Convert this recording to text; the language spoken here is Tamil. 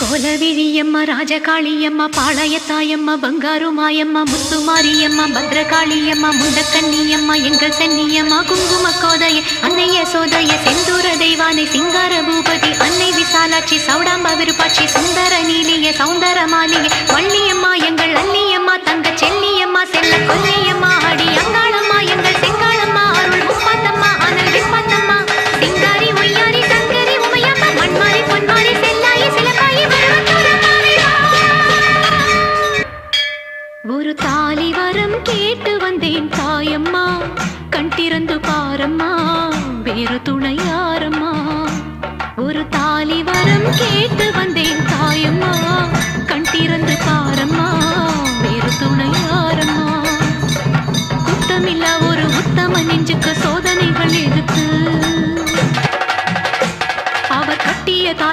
கோலவிழியம்மா ராஜகாளியம்மா பாளையத்தாயம்மா பங்காரு மாயம்மா முத்துமாரியம்மா பத்ரகாளியம்மா முண்டக்கன்னியம்மா எங்கள் சென்னியம்மா குங்கும கோதைய அன்னைய சோதைய செந்தூர தெய்வானை சிங்கார பூபதி அன்னை விசாலாட்சி சௌடாம்ப விருப்பாட்சி சுந்தர நீலிய சௌந்தர மாலிய வள்ளியம்மா எங்கள் அல்லியம்மா தங்க செல்லியம்மா செல்ல கொல்லியம்மா அடி அங்காளம்மா எங்கள் செங்காளம்மா அருள் முப்பாத்தம்மா அனல் விப்பாத்தம்மா சிங்காரி ஒய்யாரி சங்கரி உமையம்மா மண்மாரி பொன்மாரி செல்லாயி சிலப்பாயி ஒரு தாலி வரம் கேட்டு வந்தேன் தாயம்மா கண் திறந்து பாரம்மா வேறு துணை யாரம்மா ஒரு தாலி வரம் கேட்டு வந்தேன் தாயம்மா கண் திறந்து பாரம்மா வேறு துணை யாரம்மா குத்தமில்ல ஒரு உத்தம நெஞ்சுக்கு